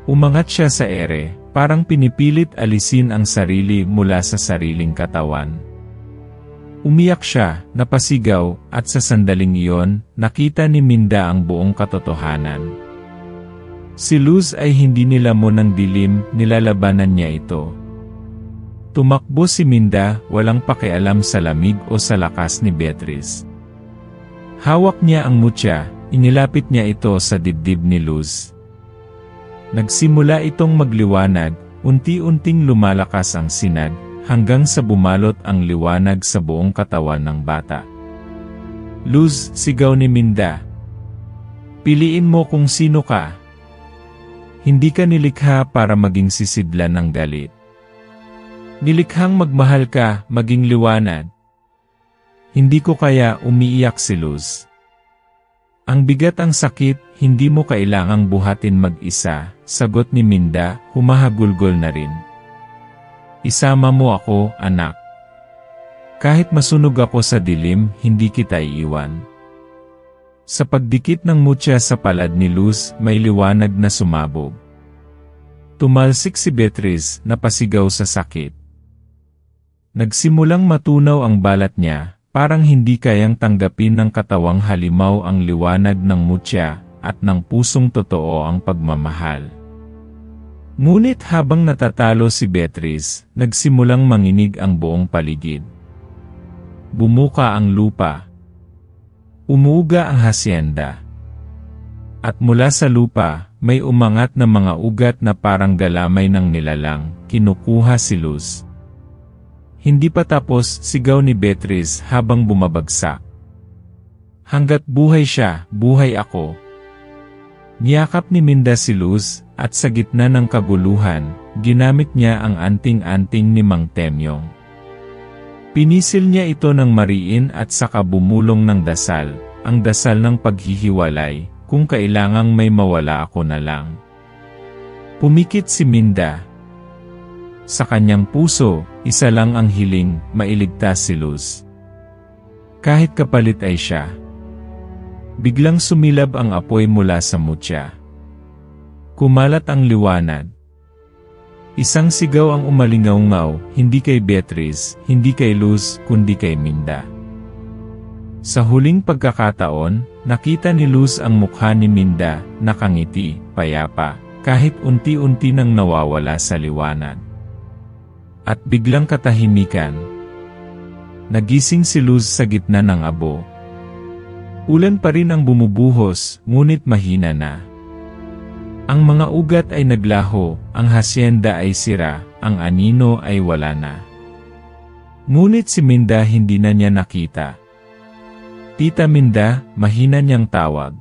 Umangat siya sa ere, parang pinipilit alisin ang sarili mula sa sariling katawan. Umiyak siya, napasigaw, at sa sandaling iyon, nakita ni Minda ang buong katotohanan. Si Luz ay hindi nilamon ng dilim, nilalabanan niya ito. Tumakbo si Minda, walang pakialam sa lamig o sa lakas ni Beatrice. Hawak niya ang mutya, inilapit niya ito sa dibdib ni Luz. Nagsimula itong magliwanag, unti-unting lumalakas ang sinag, hanggang sa bumalot ang liwanag sa buong katawan ng bata. Luz, sigaw ni Minda. Piliin mo kung sino ka. Hindi ka nilikha para maging sisidlan ng galit. Nilikhang magmahal ka, maging liwanag. Hindi ko kaya, umiiyak si Luz. Ang bigat ang sakit, hindi mo kailangang buhatin mag-isa, sagot ni Minda, humahagulgol na rin. Isama mo ako, anak. Kahit masunog ako sa dilim, hindi kita iiwan. Sa pagdikit ng mutya sa palad ni Luz, may liwanag na sumabog. Tumalsik si Beatrice, napasigaw sa sakit. Nagsimulang matunaw ang balat niya, parang hindi kayang tanggapin ng katawang halimaw ang liwanag ng mutya, at ng pusong totoo ang pagmamahal. Ngunit habang natatalo si Beatrice, nagsimulang manginig ang buong paligid. Bumuka ang lupa. Umuuga ang hasyenda. At mula sa lupa, may umangat na mga ugat na parang galamay ng nilalang, kinukuha si Luz. Hindi pa tapos, sigaw ni Beatrice habang bumabagsak. Hanggat buhay siya, buhay ako. Niyakap ni Minda si Luz, at sa gitna ng kaguluhan, ginamit niya ang anting-anting ni Mang Temyong. Pinisil niya ito ng mariin at saka bumulong ng dasal, ang dasal ng paghihiwalay, kung kailangang may mawala ako na lang. Pumikit si Minda. Sa kanyang puso, isa lang ang hiling, mailigtas si Luz. Kahit kapalit ay siya. Biglang sumilab ang apoy mula sa mutya. Kumalat ang liwanag. Isang sigaw ang umalingaw-ngaw, hindi kay Beatrice, hindi kay Luz, kundi kay Minda. Sa huling pagkakataon, nakita ni Luz ang mukha ni Minda, nakangiti, payapa, kahit unti-unti nang nawawala sa liwanag. At biglang katahimikan. Nagising si Luz sa gitna ng abo. Ulan pa rin ang bumubuhos, ngunit mahina na. Ang mga ugat ay naglaho, ang hasyenda ay sira, ang anino ay wala na. Ngunit si Minda hindi na niya nakita. Tita Minda, mahina niyang tawag.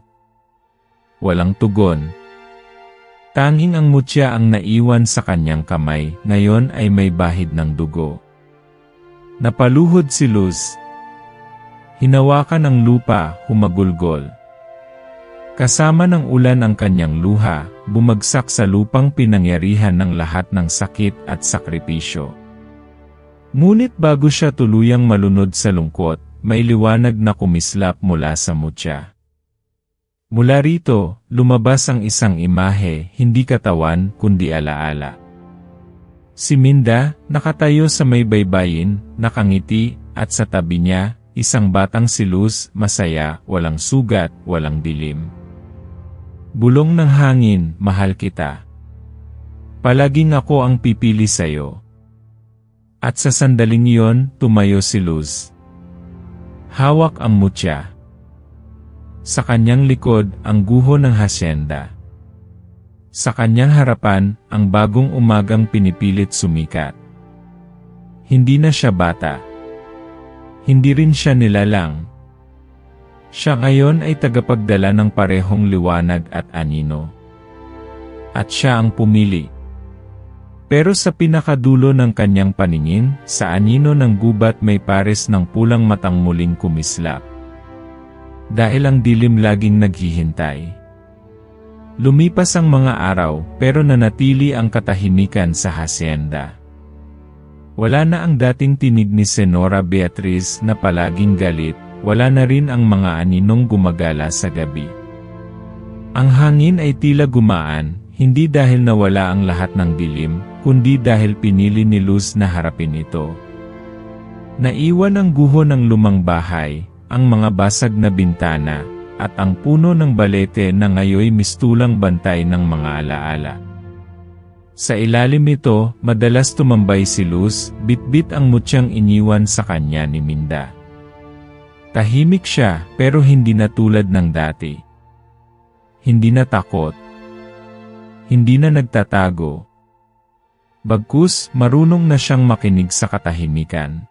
Walang tugon. Tanging ang mutya ang naiwan sa kanyang kamay, ngayon ay may bahid ng dugo. Napaluhod si Luz. Hinawakan ang lupa, humagulgol. Kasama ng ulan ang kanyang luha, bumagsak sa lupang pinangyarihan ng lahat ng sakit at sakripisyo. Ngunit bago siya tuluyang malunod sa lungkot, may liwanag na kumislap mula sa mutya. Mula rito, lumabas ang isang imahe, hindi katawan, kundi alaala. Si Minda, nakatayo sa may baybayin, nakangiti, at sa tabi niya, isang batang si Luz, masaya, walang sugat, walang dilim. Bulong ng hangin, mahal kita. Palaging ako ang pipili sa'yo. At sa sandaling iyon, tumayo si Luz. Hawak ang mutya. Sa kanyang likod, ang guho ng hasyenda. Sa kanyang harapan, ang bagong umagang pinipilit sumikat. Hindi na siya bata. Hindi rin siya nilalang. Siya ngayon ay tagapagdala ng parehong liwanag at anino. At siya ang pumili. Pero sa pinakadulo ng kanyang paningin, sa anino ng gubat may pares ng pulang matang muling kumislap. Dahil ang dilim laging naghihintay. Lumipas ang mga araw, pero nanatili ang katahimikan sa hasyenda. Wala na ang dating tinig ni Senora Beatriz na palaging galit, wala na rin ang mga aninong gumagala sa gabi. Ang hangin ay tila gumaan, hindi dahil nawala ang lahat ng dilim, kundi dahil pinili ni Luz na harapin ito. Naiwan ang guho ng lumang bahay, ang mga basag na bintana, at ang puno ng balete na ngayoy mistulang bantay ng mga alaala. Sa ilalim nito, madalas tumambay si Luz, bitbit ang mutyang iniwan sa kanya ni Minda. Tahimik siya, pero hindi na tulad ng dati. Hindi na takot. Hindi na nagtatago. Bagkus, marunong na siyang makinig sa katahimikan.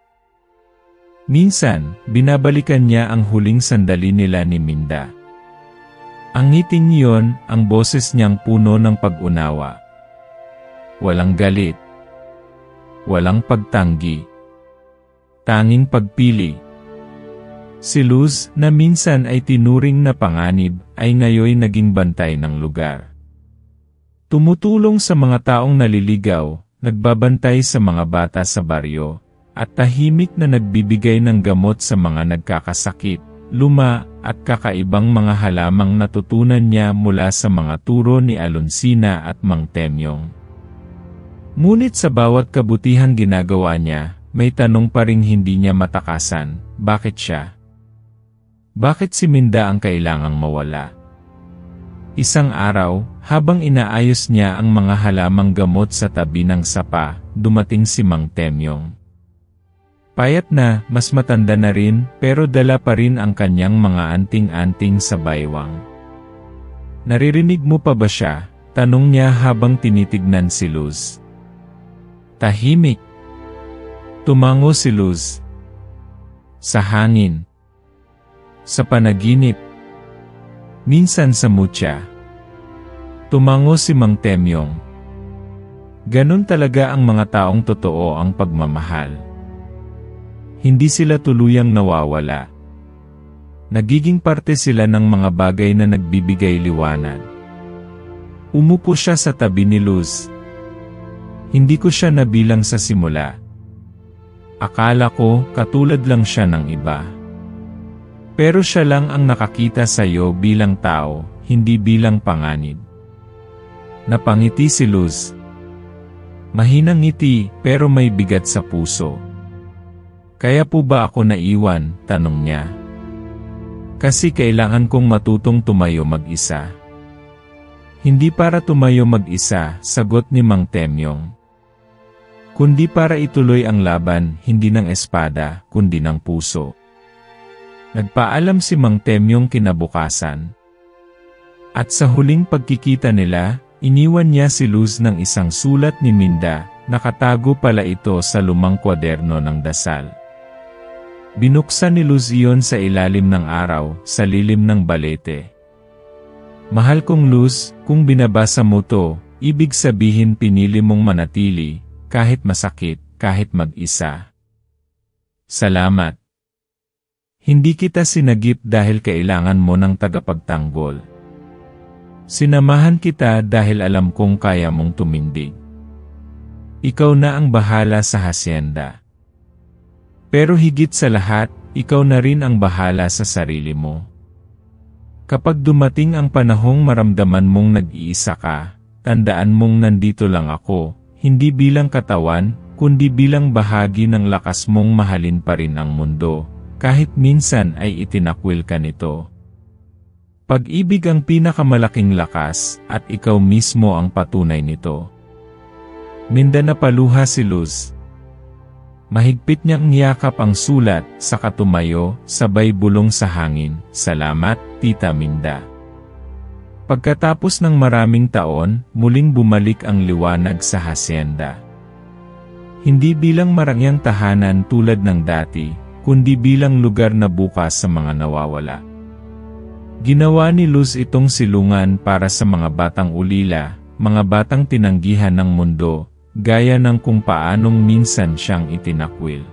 Minsan, binabalikan niya ang huling sandali nila ni Minda. Ang ngiting niyon, ang boses niyang puno ng pag-unawa. Walang galit. Walang pagtanggi. Tanging pagpili. Si Luz, na minsan ay tinuring na panganib, ay ngayoy naging bantay ng lugar. Tumutulong sa mga taong naliligaw, nagbabantay sa mga bata sa baryo, at tahimik na nagbibigay ng gamot sa mga nagkakasakit, luma, at kakaibang mga halamang natutunan niya mula sa mga turo ni Alonsina at Mang Temyong. Ngunit sa bawat kabutihang ginagawa niya, may tanong pa ring hindi niya matakasan, bakit siya? Bakit si Minda ang kailangang mawala? Isang araw, habang inaayos niya ang mga halamang gamot sa tabi ng sapa, dumating si Mang Temyong. Payat na, mas matanda na rin, pero dala pa rin ang kanyang mga anting-anting sa baywang. Naririnig mo pa ba siya? Tanong niya habang tinitignan si Luz. Tahimik. Tumango si Luz. Sa hangin. Sa panaginip. Minsan sa mutya. Tumango si Mang Temyong. Ganon talaga ang mga taong totoo ang pagmamahal. Hindi sila tuluyang nawawala. Nagiging parte sila ng mga bagay na nagbibigay liwanag. Umupo siya sa tabi ni Luz. Hindi ko siya nabilang sa simula. Akala ko, katulad lang siya ng iba. Pero siya lang ang nakakita sa iyo bilang tao, hindi bilang panganib. Napangiti si Luz. Mahinang ngiti, pero may bigat sa puso. Kaya po ba ako naiwan? Tanong niya. Kasi kailangan kong matutong tumayo mag-isa. Hindi para tumayo mag-isa, sagot ni Mang Temyong. Kundi para ituloy ang laban, hindi ng espada, kundi ng puso. Nagpaalam si Mang Temyong kinabukasan. At sa huling pagkikita nila, iniwan niya si Luz ng isang sulat ni Minda, nakatago pala ito sa lumang kwaderno ng dasal. Binuksan ni Luz iyon sa ilalim ng araw, sa lilim ng balete. Mahal kong Luz, kung binabasa mo to, ibig sabihin pinili mong manatili, kahit masakit, kahit mag-isa. Salamat. Hindi kita sinagip dahil kailangan mo ng tagapagtanggol. Sinamahan kita dahil alam kong kaya mong tumindig. Ikaw na ang bahala sa hasyenda. Pero higit sa lahat, ikaw na rin ang bahala sa sarili mo. Kapag dumating ang panahong maramdaman mong nag-iisa ka, tandaan mong nandito lang ako, hindi bilang katawan, kundi bilang bahagi ng lakas mong mahalin pa rin ang mundo, kahit minsan ay itinakwil ka nito. Pag-ibig ang pinakamalaking lakas, at ikaw mismo ang patunay nito. Minda na paluha si Luz. Mahigpit niyang niyakap ang sulat, saka tumayo, sabay bulong sa hangin, "Salamat, Tita Minda." Pagkatapos ng maraming taon, muling bumalik ang liwanag sa hasyenda. Hindi bilang marangyang tahanan tulad ng dati, kundi bilang lugar na bukas sa mga nawawala. Ginawa ni Luz itong silungan para sa mga batang ulila, mga batang tinanggihan ng mundo, gaya ng kung paanong minsan siyang itinakwil.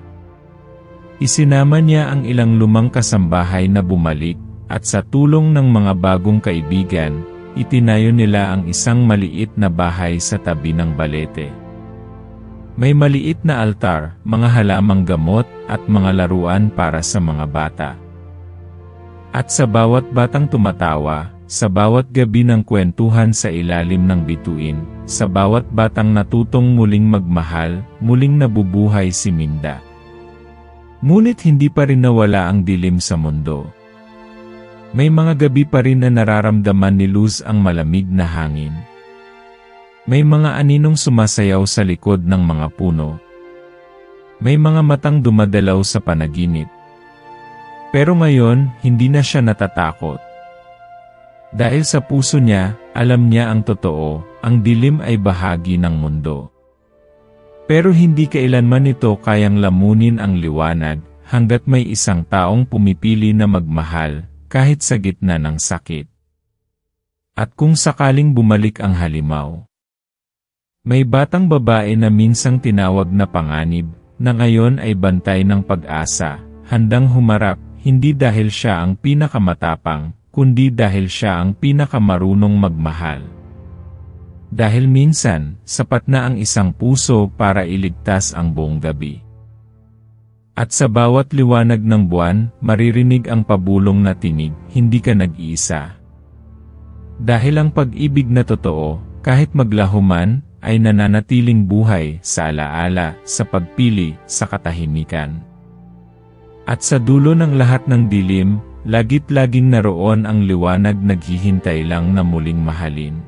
Isinama niya ang ilang lumang kasambahay na bumalik, at sa tulong ng mga bagong kaibigan, itinayo nila ang isang maliit na bahay sa tabi ng balete. May maliit na altar, mga halamang gamot, at mga laruan para sa mga bata. At sa bawat batang tumatawa, sa bawat gabi ng kwentuhan sa ilalim ng bituin, sa bawat batang natutong muling magmahal, muling nabubuhay si Minda. Ngunit hindi pa rin nawala ang dilim sa mundo. May mga gabi pa rin na nararamdaman ni Luz ang malamig na hangin. May mga aninong sumasayaw sa likod ng mga puno. May mga matang dumadalaw sa panaginip. Pero ngayon, hindi na siya natatakot. Dahil sa puso niya, alam niya ang totoo, ang dilim ay bahagi ng mundo. Pero hindi kailanman ito kayang lamunin ang liwanag, hanggat may isang taong pumipili na magmahal, kahit sa gitna ng sakit. At kung sakaling bumalik ang halimaw, may batang babae na minsang tinawag na panganib, na ngayon ay bantay ng pag-asa, handang humarap, hindi dahil siya ang pinakamatapang, kundi dahil siya ang pinakamarunong magmahal. Dahil minsan, sapat na ang isang puso para iligtas ang buong gabi. At sa bawat liwanag ng buwan, maririnig ang pabulong na tinig, "Hindi ka nag-iisa." Dahil ang pag-ibig na totoo, kahit maglaho man, ay nananatiling buhay sa alaala, sa pagpili, sa katahimikan. At sa dulo ng lahat ng dilim, lagit-laging naroon ang liwanag, naghihintay lang na muling mahalin.